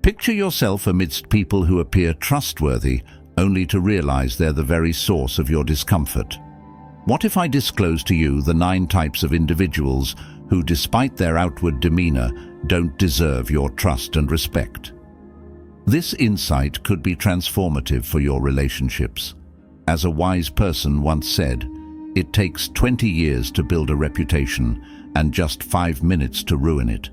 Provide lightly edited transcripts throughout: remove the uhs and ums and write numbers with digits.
Picture yourself amidst people who appear trustworthy, only to realize they're the very source of your discomfort. What if I disclose to you the 9 types of individuals who, despite their outward demeanor, don't deserve your trust and respect? This insight could be transformative for your relationships. As a wise person once said, it takes 20 years to build a reputation and just 5 minutes to ruin it.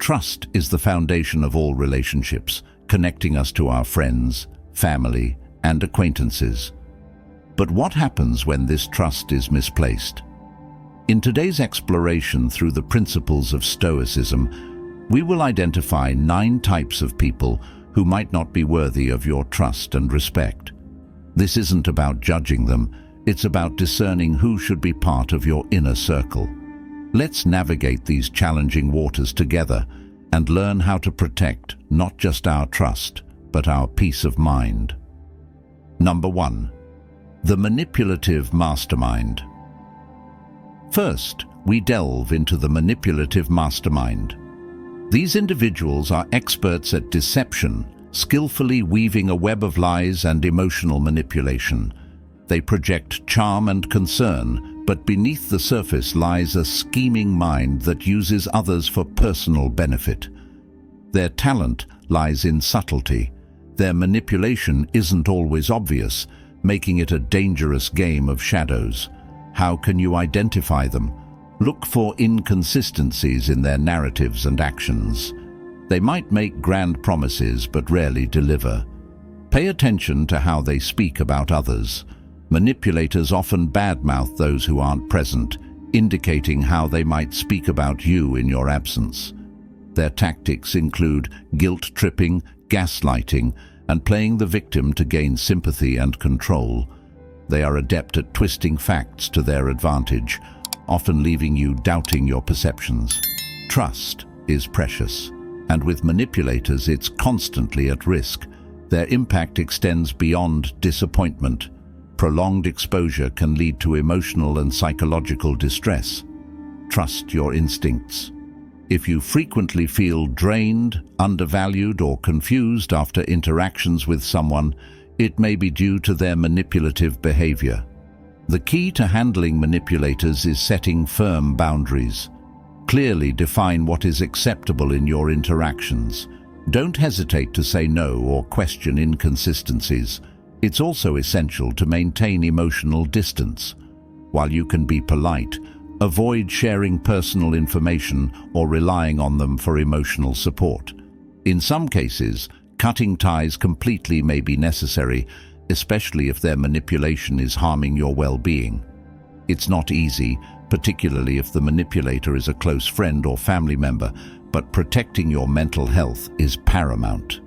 Trust is the foundation of all relationships, connecting us to our friends, family, and acquaintances. But what happens when this trust is misplaced? In today's exploration through the principles of Stoicism, we will identify 9 types of people who might not be worthy of your trust and respect. This isn't about judging them, it's about discerning who should be part of your inner circle. Let's navigate these challenging waters together and learn how to protect not just our trust, but our peace of mind. Number 1. The manipulative mastermind. First, we delve into the manipulative mastermind. These individuals are experts at deception, skillfully weaving a web of lies and emotional manipulation. They project charm and concern, but beneath the surface lies a scheming mind that uses others for personal benefit. Their talent lies in subtlety. Their manipulation isn't always obvious, making it a dangerous game of shadows. How can you identify them? Look for inconsistencies in their narratives and actions. They might make grand promises but rarely deliver. Pay attention to how they speak about others. Manipulators often badmouth those who aren't present, indicating how they might speak about you in your absence. Their tactics include guilt-tripping, gaslighting, and playing the victim to gain sympathy and control. They are adept at twisting facts to their advantage, often leaving you doubting your perceptions. Trust is precious, and with manipulators it's constantly at risk. Their impact extends beyond disappointment. Prolonged exposure can lead to emotional and psychological distress. Trust your instincts. If you frequently feel drained, undervalued, or confused after interactions with someone, it may be due to their manipulative behavior. The key to handling manipulators is setting firm boundaries. Clearly define what is acceptable in your interactions. Don't hesitate to say no or question inconsistencies. It's also essential to maintain emotional distance. While you can be polite, avoid sharing personal information or relying on them for emotional support. In some cases, cutting ties completely may be necessary, especially if their manipulation is harming your well-being. It's not easy, particularly if the manipulator is a close friend or family member, but protecting your mental health is paramount.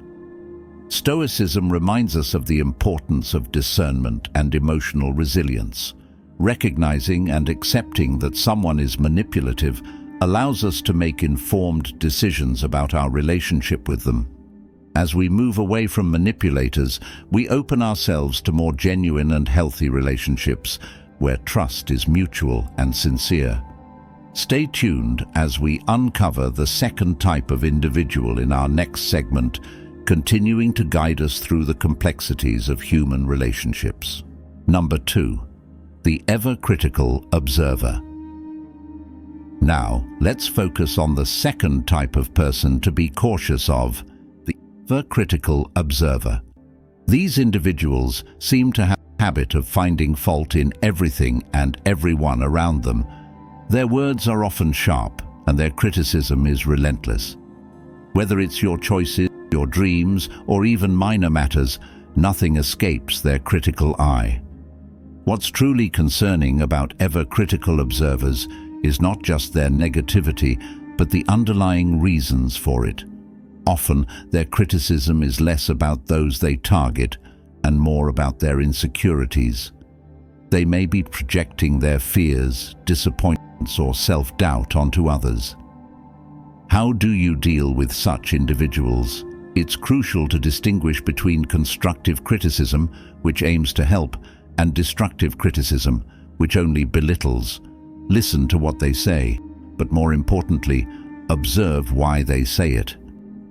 Stoicism reminds us of the importance of discernment and emotional resilience. Recognizing and accepting that someone is manipulative allows us to make informed decisions about our relationship with them. As we move away from manipulators, we open ourselves to more genuine and healthy relationships where trust is mutual and sincere. Stay tuned as we uncover the second type of individual in our next segment, continuing to guide us through the complexities of human relationships. Number 2. The ever-critical observer. Now, let's focus on the second type of person to be cautious of, the ever-critical observer. These individuals seem to have a habit of finding fault in everything and everyone around them. Their words are often sharp, and their criticism is relentless. Whether it's your choices, your dreams, or even minor matters, nothing escapes their critical eye. What's truly concerning about ever-critical observers is not just their negativity, but the underlying reasons for it. Often, their criticism is less about those they target and more about their insecurities. They may be projecting their fears, disappointments, or self-doubt onto others. How do you deal with such individuals? It's crucial to distinguish between constructive criticism, which aims to help, and destructive criticism, which only belittles. Listen to what they say, but more importantly, observe why they say it.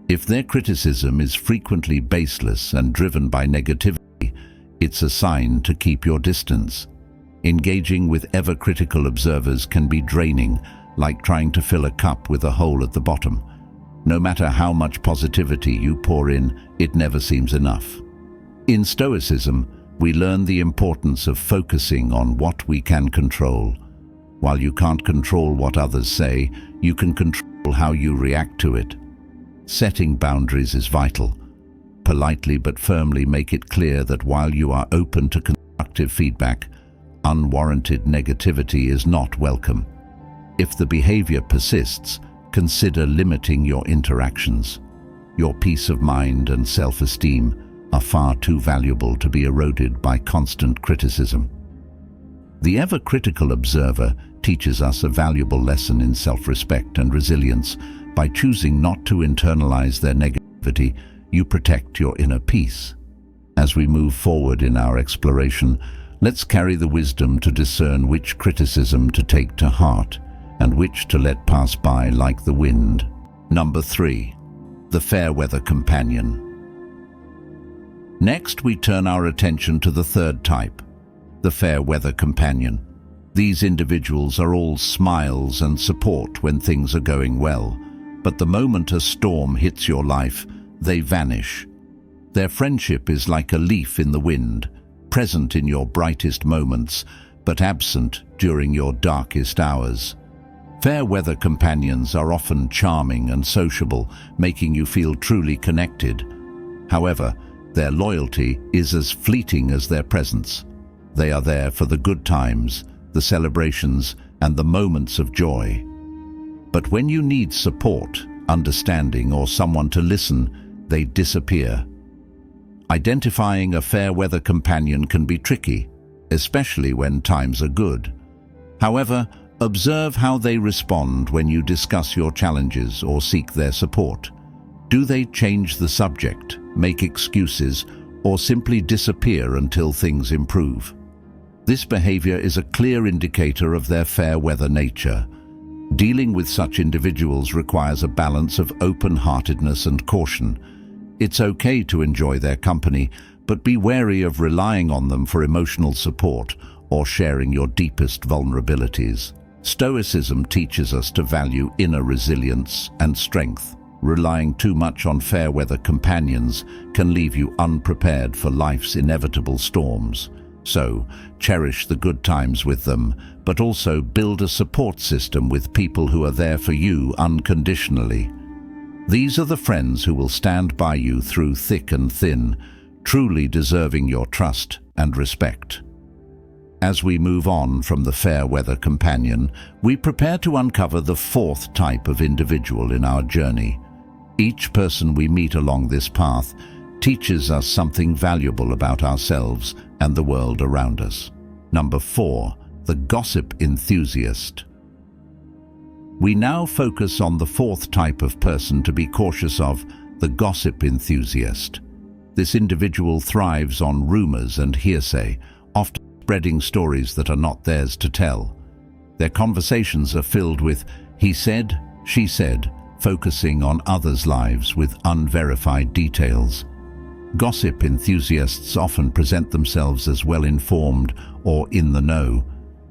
If their criticism is frequently baseless and driven by negativity, it's a sign to keep your distance. Engaging with ever-critical observers can be draining, like trying to fill a cup with a hole at the bottom. No matter how much positivity you pour in, it never seems enough. In Stoicism, we learn the importance of focusing on what we can control. While you can't control what others say, you can control how you react to it. Setting boundaries is vital. Politely but firmly make it clear that while you are open to constructive feedback, unwarranted negativity is not welcome. If the behavior persists, consider limiting your interactions. Your peace of mind and self-esteem are far too valuable to be eroded by constant criticism. The ever-critical observer teaches us a valuable lesson in self-respect and resilience. By choosing not to internalize their negativity, you protect your inner peace. As we move forward in our exploration, let's carry the wisdom to discern which criticism to take to heart and which to let pass by like the wind. Number 3. The fair-weather companion. Next, we turn our attention to the third type, the fair-weather companion. These individuals are all smiles and support when things are going well, but the moment a storm hits your life, they vanish. Their friendship is like a leaf in the wind, present in your brightest moments, but absent during your darkest hours. Fair-weather companions are often charming and sociable, making you feel truly connected. However, their loyalty is as fleeting as their presence. They are there for the good times, the celebrations, and the moments of joy. But when you need support, understanding, or someone to listen, they disappear. Identifying a fair-weather companion can be tricky, especially when times are good. However, observe how they respond when you discuss your challenges or seek their support. Do they change the subject, make excuses, or simply disappear until things improve? This behavior is a clear indicator of their fair-weather nature. Dealing with such individuals requires a balance of open-heartedness and caution. It's okay to enjoy their company, but be wary of relying on them for emotional support or sharing your deepest vulnerabilities. Stoicism teaches us to value inner resilience and strength. Relying too much on fair-weather companions can leave you unprepared for life's inevitable storms. So, cherish the good times with them, but also build a support system with people who are there for you unconditionally. These are the friends who will stand by you through thick and thin, truly deserving your trust and respect. As we move on from the fair-weather companion, we prepare to uncover the fourth type of individual in our journey. Each person we meet along this path teaches us something valuable about ourselves and the world around us. Number 4. The gossip enthusiast. We now focus on the fourth type of person to be cautious of, the gossip enthusiast. This individual thrives on rumors and hearsay, often spreading stories that are not theirs to tell. Their conversations are filled with "he said," "she said," focusing on others' lives with unverified details. Gossip enthusiasts often present themselves as well-informed or in the know,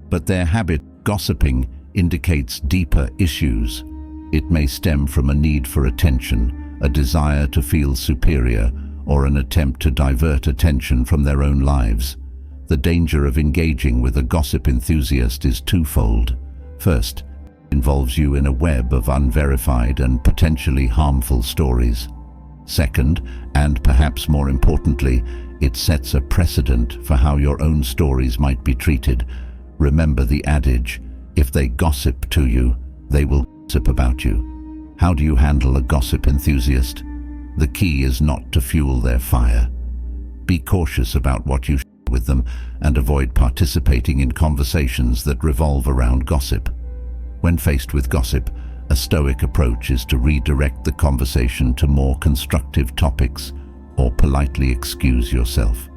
but their habit of gossiping indicates deeper issues. It may stem from a need for attention, a desire to feel superior, or an attempt to divert attention from their own lives. The danger of engaging with a gossip enthusiast is twofold. First, it involves you in a web of unverified and potentially harmful stories. Second, and perhaps more importantly, it sets a precedent for how your own stories might be treated. Remember the adage, if they gossip to you, they will gossip about you. How do you handle a gossip enthusiast? The key is not to fuel their fire. Be cautious about what you share with them and avoid participating in conversations that revolve around gossip. When faced with gossip, a Stoic approach is to redirect the conversation to more constructive topics or politely excuse yourself.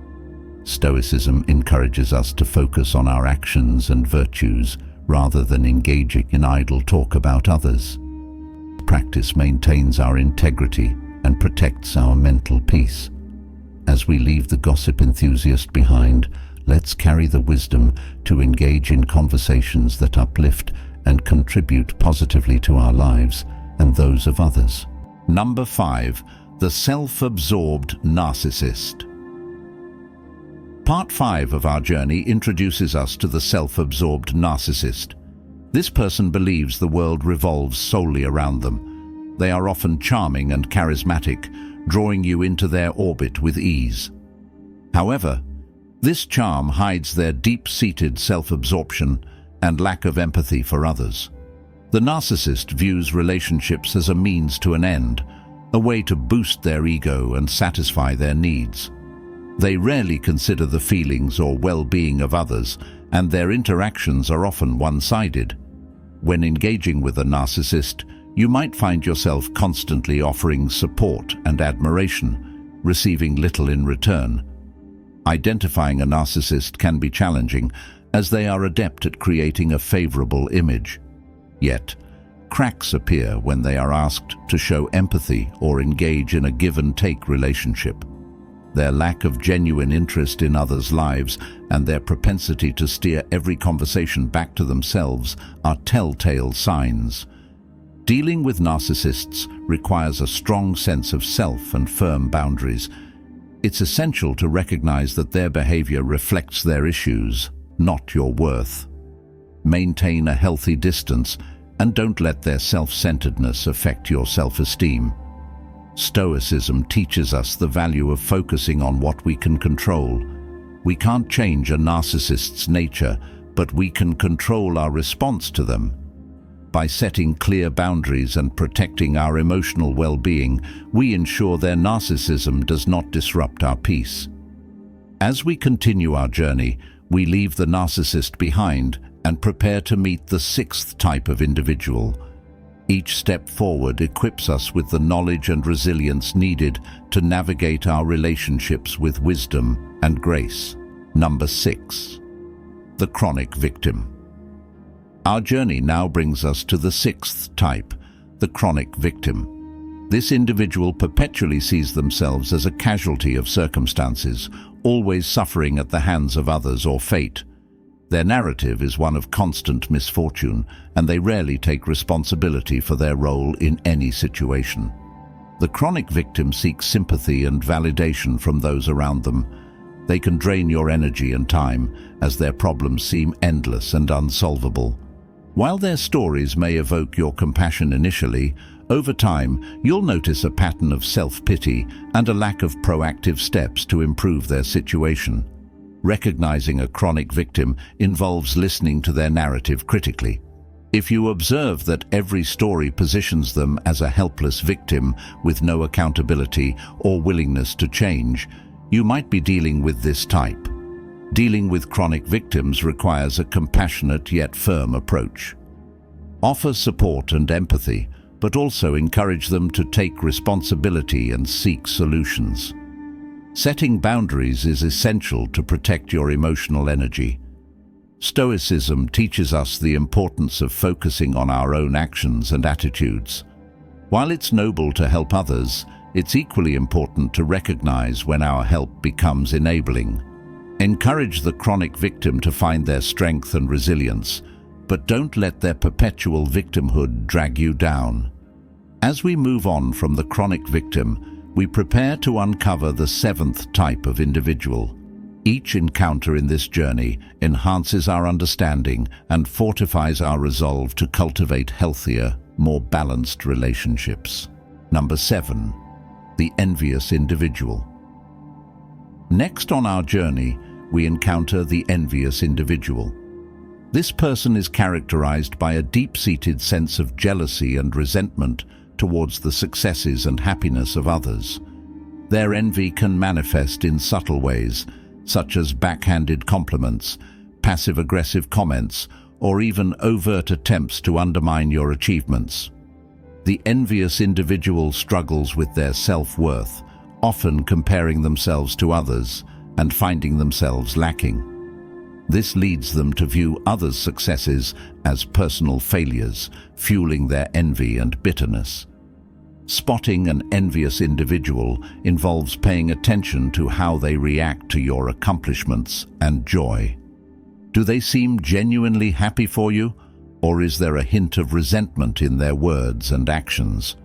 Stoicism encourages us to focus on our actions and virtues rather than engaging in idle talk about others. Practice maintains our integrity, and protects our mental peace. As we leave the gossip enthusiast behind, let's carry the wisdom to engage in conversations that uplift and contribute positively to our lives and those of others. Number 5. The self-absorbed narcissist. Part 5 of our journey introduces us to the self-absorbed narcissist. This person believes the world revolves solely around them. They are often charming and charismatic, drawing you into their orbit with ease. However, this charm hides their deep-seated self-absorption and lack of empathy for others. The narcissist views relationships as a means to an end, a way to boost their ego and satisfy their needs. They rarely consider the feelings or well-being of others, and their interactions are often one-sided. When engaging with a narcissist, you might find yourself constantly offering support and admiration, receiving little in return. Identifying a narcissist can be challenging, as they are adept at creating a favorable image. Yet, cracks appear when they are asked to show empathy or engage in a give-and-take relationship. Their lack of genuine interest in others' lives and their propensity to steer every conversation back to themselves are telltale signs. Dealing with narcissists requires a strong sense of self and firm boundaries. It's essential to recognize that their behavior reflects their issues, not your worth. Maintain a healthy distance and don't let their self-centeredness affect your self-esteem. Stoicism teaches us the value of focusing on what we can control. We can't change a narcissist's nature, but we can control our response to them. By setting clear boundaries and protecting our emotional well-being, we ensure their narcissism does not disrupt our peace. As we continue our journey, we leave the narcissist behind and prepare to meet the 6th type of individual. Each step forward equips us with the knowledge and resilience needed to navigate our relationships with wisdom and grace. Number 6. The chronic victim. Our journey now brings us to the 6th type, the chronic victim. This individual perpetually sees themselves as a casualty of circumstances, always suffering at the hands of others or fate. Their narrative is one of constant misfortune, and they rarely take responsibility for their role in any situation. The chronic victim seeks sympathy and validation from those around them. They can drain your energy and time, as their problems seem endless and unsolvable. While their stories may evoke your compassion initially, over time you'll notice a pattern of self-pity and a lack of proactive steps to improve their situation. Recognizing a chronic victim involves listening to their narrative critically. If you observe that every story positions them as a helpless victim with no accountability or willingness to change, you might be dealing with this type. Dealing with chronic victims requires a compassionate yet firm approach. Offer support and empathy, but also encourage them to take responsibility and seek solutions. Setting boundaries is essential to protect your emotional energy. Stoicism teaches us the importance of focusing on our own actions and attitudes. While it's noble to help others, it's equally important to recognize when our help becomes enabling. Encourage the chronic victim to find their strength and resilience, but don't let their perpetual victimhood drag you down. As we move on from the chronic victim, we prepare to uncover the 7th type of individual. Each encounter in this journey enhances our understanding and fortifies our resolve to cultivate healthier, more balanced relationships. Number 7. The envious individual. Next on our journey, we encounter the envious individual. This person is characterized by a deep-seated sense of jealousy and resentment towards the successes and happiness of others. Their envy can manifest in subtle ways, such as backhanded compliments, passive-aggressive comments, or even overt attempts to undermine your achievements. The envious individual struggles with their self-worth, often comparing themselves to others and finding themselves lacking. This leads them to view others' successes as personal failures, fueling their envy and bitterness. Spotting an envious individual involves paying attention to how they react to your accomplishments and joy. Do they seem genuinely happy for you, or is there a hint of resentment in their words and actions?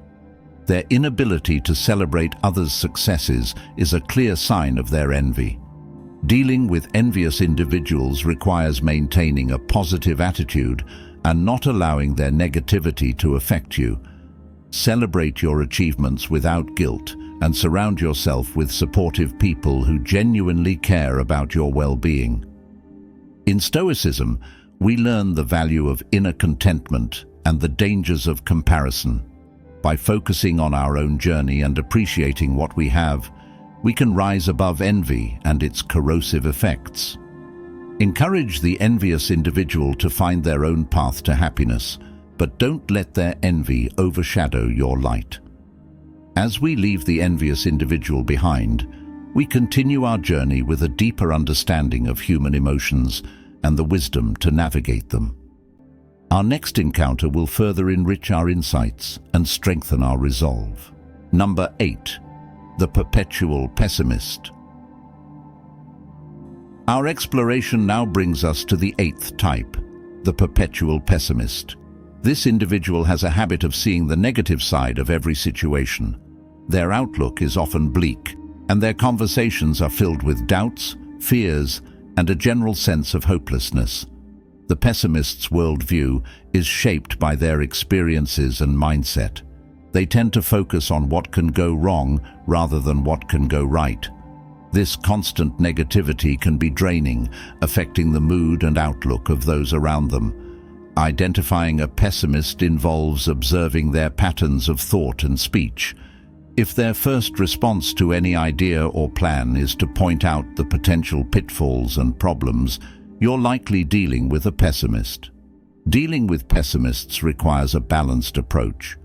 Their inability to celebrate others' successes is a clear sign of their envy. Dealing with envious individuals requires maintaining a positive attitude and not allowing their negativity to affect you. Celebrate your achievements without guilt and surround yourself with supportive people who genuinely care about your well-being. In Stoicism, we learn the value of inner contentment and the dangers of comparison. By focusing on our own journey and appreciating what we have, we can rise above envy and its corrosive effects. Encourage the envious individual to find their own path to happiness, but don't let their envy overshadow your light. As we leave the envious individual behind, we continue our journey with a deeper understanding of human emotions and the wisdom to navigate them. Our next encounter will further enrich our insights and strengthen our resolve. Number 8. The perpetual pessimist. Our exploration now brings us to the 8th type, the perpetual pessimist. This individual has a habit of seeing the negative side of every situation. Their outlook is often bleak, and their conversations are filled with doubts, fears, and a general sense of hopelessness. The pessimist's worldview is shaped by their experiences and mindset. They tend to focus on what can go wrong rather than what can go right. This constant negativity can be draining, affecting the mood and outlook of those around them. Identifying a pessimist involves observing their patterns of thought and speech. If their first response to any idea or plan is to point out the potential pitfalls and problems, you're likely dealing with a pessimist. Dealing with pessimists requires a balanced approach.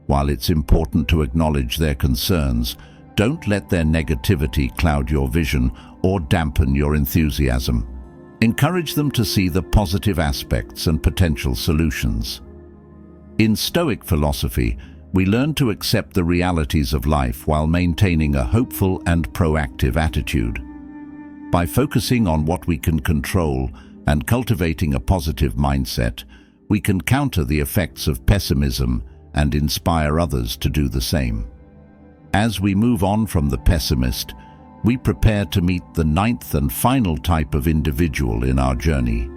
While it's important to acknowledge their concerns, don't let their negativity cloud your vision or dampen your enthusiasm. Encourage them to see the positive aspects and potential solutions. In Stoic philosophy, we learn to accept the realities of life while maintaining a hopeful and proactive attitude. By focusing on what we can control and cultivating a positive mindset, we can counter the effects of pessimism and inspire others to do the same. As we move on from the pessimist, we prepare to meet the 9th and final type of individual in our journey.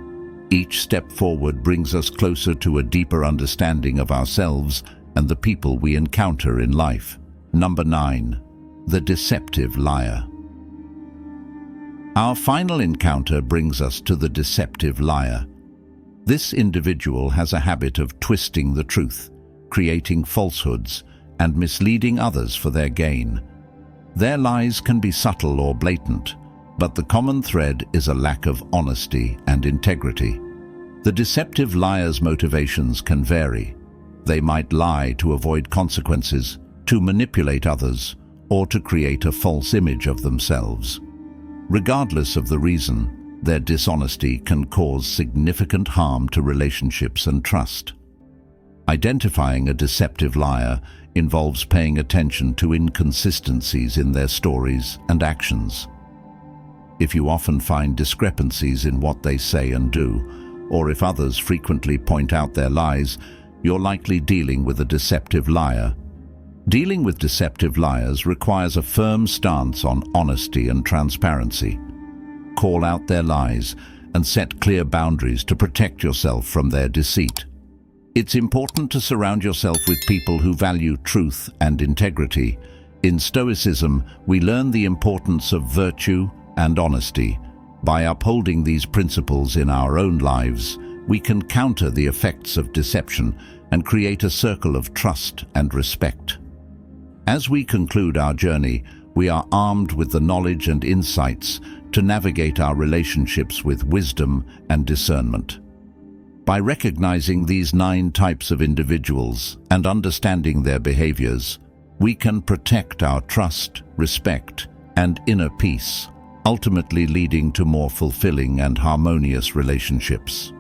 Each step forward brings us closer to a deeper understanding of ourselves and the people we encounter in life. Number 9. The deceptive liar. Our final encounter brings us to the deceptive liar. This individual has a habit of twisting the truth, creating falsehoods, and misleading others for their gain. Their lies can be subtle or blatant, but the common thread is a lack of honesty and integrity. The deceptive liar's motivations can vary. They might lie to avoid consequences, to manipulate others, or to create a false image of themselves. Regardless of the reason, their dishonesty can cause significant harm to relationships and trust. Identifying a deceptive liar involves paying attention to inconsistencies in their stories and actions. If you often find discrepancies in what they say and do, or if others frequently point out their lies, you're likely dealing with a deceptive liar. Dealing with deceptive liars requires a firm stance on honesty and transparency. Call out their lies and set clear boundaries to protect yourself from their deceit. It's important to surround yourself with people who value truth and integrity. In Stoicism, we learn the importance of virtue and honesty. By upholding these principles in our own lives, we can counter the effects of deception and create a circle of trust and respect. As we conclude our journey, we are armed with the knowledge and insights to navigate our relationships with wisdom and discernment. By recognizing these 9 types of individuals and understanding their behaviors, we can protect our trust, respect, and inner peace, ultimately leading to more fulfilling and harmonious relationships.